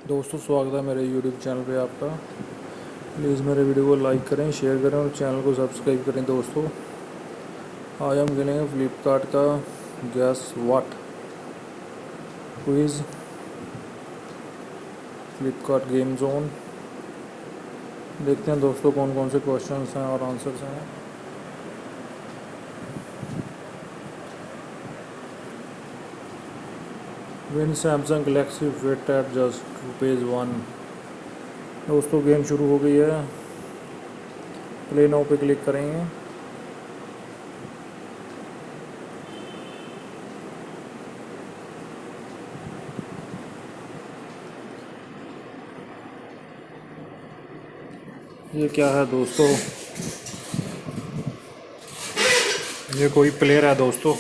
दोस्तों स्वागत है मेरे यूट्यूब चैनल पे आपका। प्लीज़ मेरे वीडियो को लाइक करें, शेयर करें और चैनल को सब्सक्राइब करें। दोस्तों आज हम खेलेंगे फ्लिपकार्ट का gas what quiz, Flipkart game zone. देखते हैं दोस्तों कौन कौन से क्वेश्चंस हैं और आंसर्स हैं। Win Samsung Galaxy Fit at just ₹1। दोस्तों गेम शुरू हो गई है। प्ले नाउ पे क्लिक करेंगे। ये क्या है दोस्तों? ये कोई प्लेयर है दोस्तों।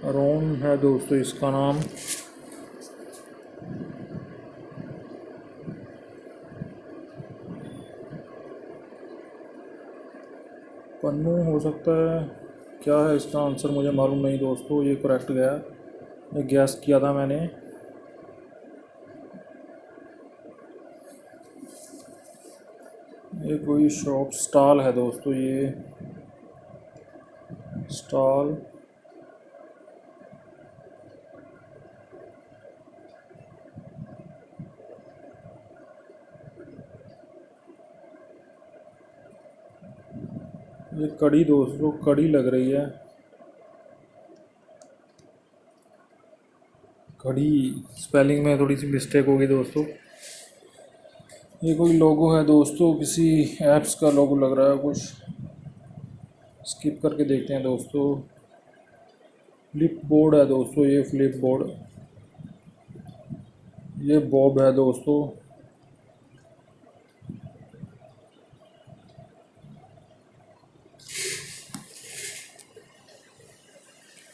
रोन है दोस्तों इसका नाम। पन्नू हो सकता है। क्या है इसका आंसर मुझे मालूम नहीं दोस्तों। ये करेक्ट गया, ये गैस किया था मैंने। ये कोई शॉप स्टॉल है दोस्तों। ये स्टॉल ये कड़ी दोस्तों, कड़ी लग रही है। कड़ी स्पेलिंग में थोड़ी सी मिस्टेक होगी दोस्तों। ये कोई लोगो है दोस्तों, किसी ऐप्स का लोगो लग रहा है कुछ। स्किप करके देखते हैं दोस्तों। फ्लिप बोर्ड है दोस्तों, ये फ्लिप बोर्ड। ये बॉब है दोस्तों।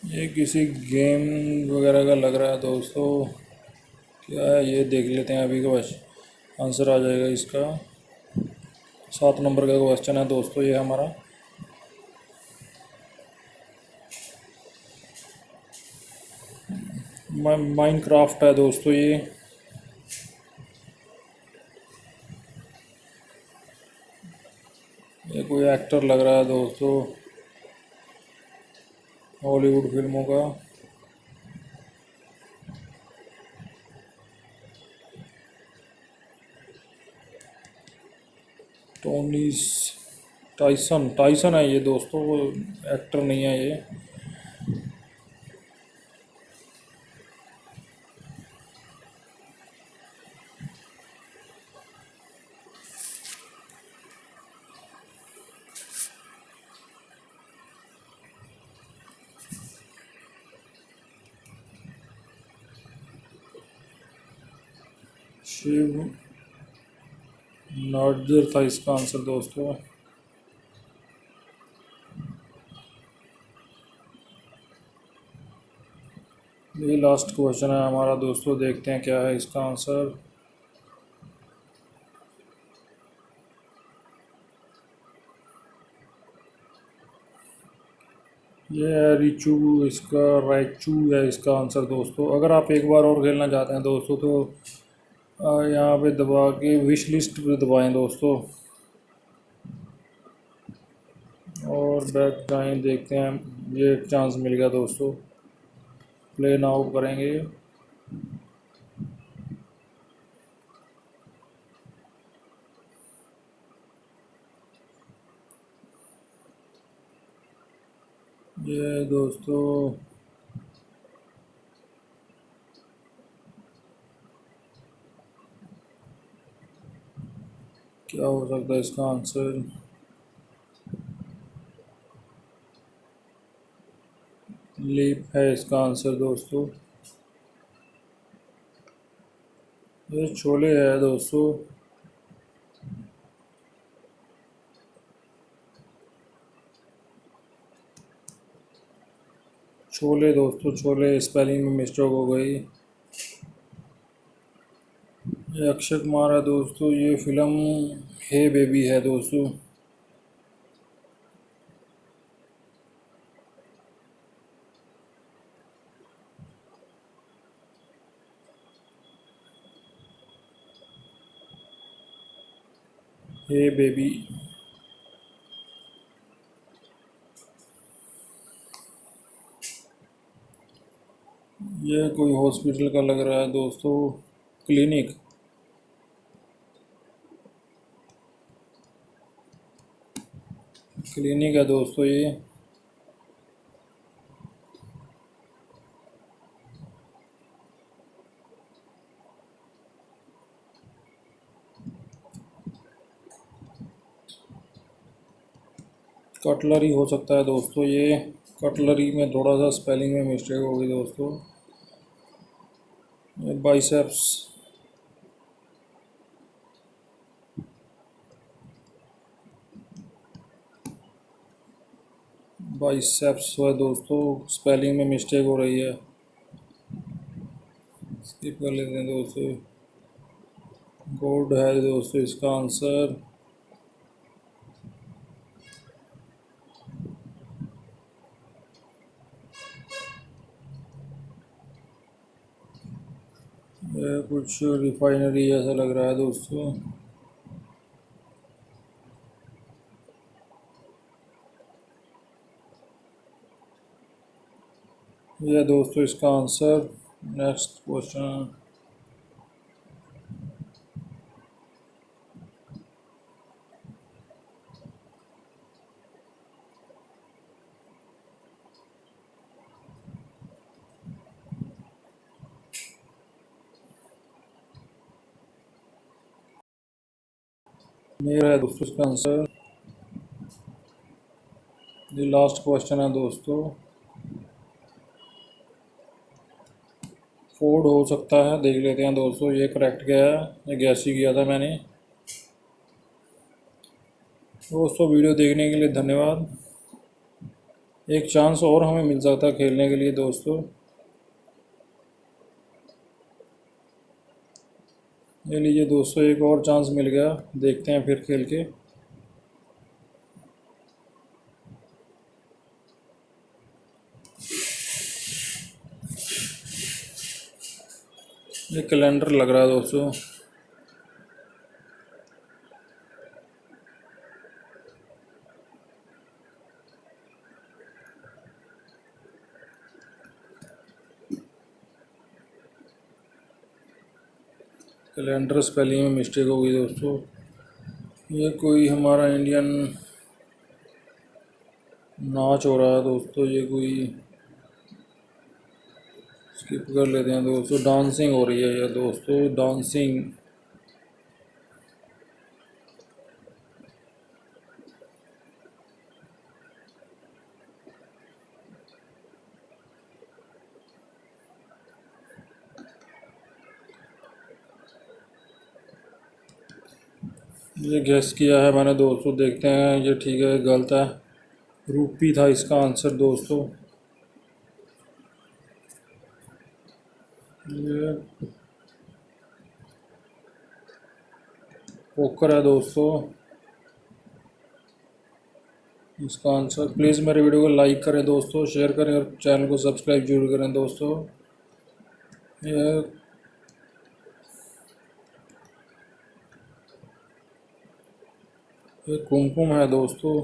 ये किसी गेम वगैरह का लग रहा है दोस्तों। क्या है ये देख लेते हैं अभी का, बस आंसर आ जाएगा इसका। 7 नंबर का क्वेश्चन है दोस्तों ये हमारा। माइनक्राफ्ट है दोस्तों ये। ये कोई एक्टर लग रहा है दोस्तों हॉलीवुड फिल्मों का। टोनीस टाइसन, टाइसन है ये दोस्तों, वो एक्टर नहीं है ये। शिव नार्जर था इसका आंसर दोस्तों। ये लास्ट क्वेश्चन है हमारा दोस्तों, देखते हैं क्या है इसका आंसर। ये है रिचू, इसका राइचू है इसका आंसर दोस्तों। अगर आप एक बार और खेलना चाहते हैं दोस्तों तो यहाँ पे दबा के विश लिस्ट पे दबाएं दोस्तों और बैक जाएं। देखते हैं, ये चांस मिल गया दोस्तों। प्ले नाउ करेंगे। ये दोस्तों क्या हो सकता है इसका आंसर? लीप है इसका आंसर दोस्तों। ये छोले है दोस्तों। छोले दोस्तों, छोले स्पेलिंग में मिस्टेक हो गई। ये अक्षय कुमार है दोस्तों। ये फिल्म हे बेबी है दोस्तों। हे बेबी। ये कोई हॉस्पिटल का लग रहा है दोस्तों, क्लिनिक। क्लिनिक है दोस्तों ये। कटलरी हो सकता है दोस्तों ये। कटलरी में थोड़ा सा स्पेलिंग में मिस्टेक होगी दोस्तों। ये बाइसेप्स। बाइसेप्स है दोस्तों, स्पेलिंग में मिस्टेक हो रही है, स्किप कर लेते हैं दोस्तों। गोल्ड है दोस्तों इसका आंसर। ये कुछ रिफाइनरी ऐसा लग रहा है दोस्तों। ये दोस्तों इसका आंसर। Next question. मेरा है दोस्तों इसका आंसर। ये लास्ट क्वेश्चन है दोस्तों। फोर्ड हो सकता है, देख लेते हैं दोस्तों। ये करेक्ट गया है, ये गैस ही किया था मैंने। दोस्तों वीडियो देखने के लिए धन्यवाद। एक चांस और हमें मिल सकता है खेलने के लिए दोस्तों। ये लीजिए दोस्तों, एक और चांस मिल गया, देखते हैं फिर खेल के। ये कैलेंडर लग रहा है दोस्तों। कैलेंडर स्पेलिंग में मिस्टेक हो गई दोस्तों। ये कोई हमारा इंडियन नाच हो रहा है दोस्तों, ये कोई स्किप कर लेते हैं दोस्तों। डांसिंग हो रही है ये दोस्तों, डांसिंग। ये गैस किया है मैंने दोस्तों, देखते हैं ये ठीक है गलत है। रूपी था इसका आंसर दोस्तों। ये पोकर है दोस्तों इसका आंसर। प्लीज़ मेरे वीडियो को लाइक करें दोस्तों, शेयर करें और चैनल को सब्सक्राइब जरूर करें दोस्तों। ये ये कुमकुम है दोस्तों।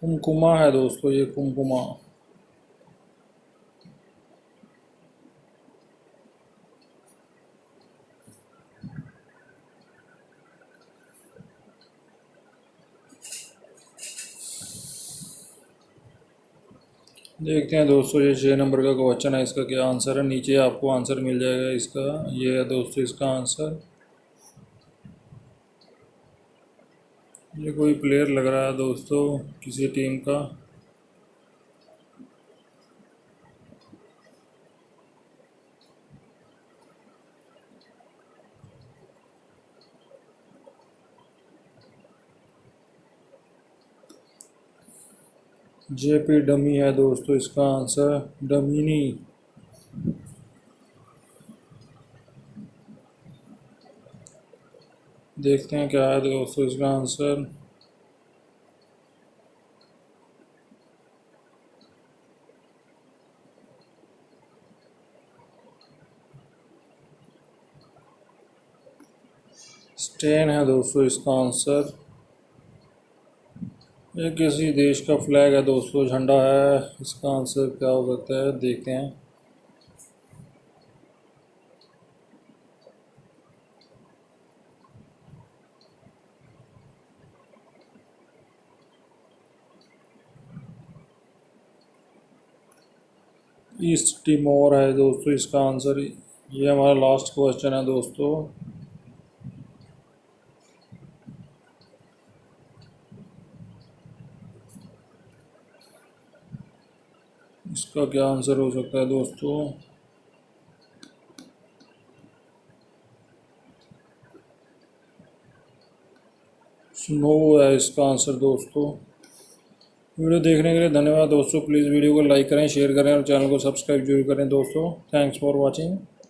कुमकुमा है दोस्तों, ये कुमकुमा। देखते हैं दोस्तों, ये 6 नंबर का क्वेश्चन है, इसका क्या आंसर है। नीचे आपको आंसर मिल जाएगा इसका। ये है दोस्तों इसका आंसर। ये कोई प्लेयर लग रहा है दोस्तों किसी टीम का। जेपी डमी है दोस्तों इसका आंसर। डमीनी। देखते हैं क्या है दोस्तों इसका आंसर। स्टेन है दोस्तों इसका आंसर। ये किसी देश का फ्लैग है दोस्तों, झंडा है। इसका आंसर क्या हो सकता है, देखते हैं। ईस्ट टिमोर है दोस्तों इसका आंसर। ये हमारा लास्ट क्वेश्चन है दोस्तों। इसका क्या आंसर हो सकता है दोस्तों। स्नो है इसका आंसर दोस्तों। वीडियो देखने के लिए धन्यवाद दोस्तों। प्लीज़ वीडियो को लाइक करें, शेयर करें और चैनल को सब्सक्राइब जरूर करें दोस्तों। Thanks for watching.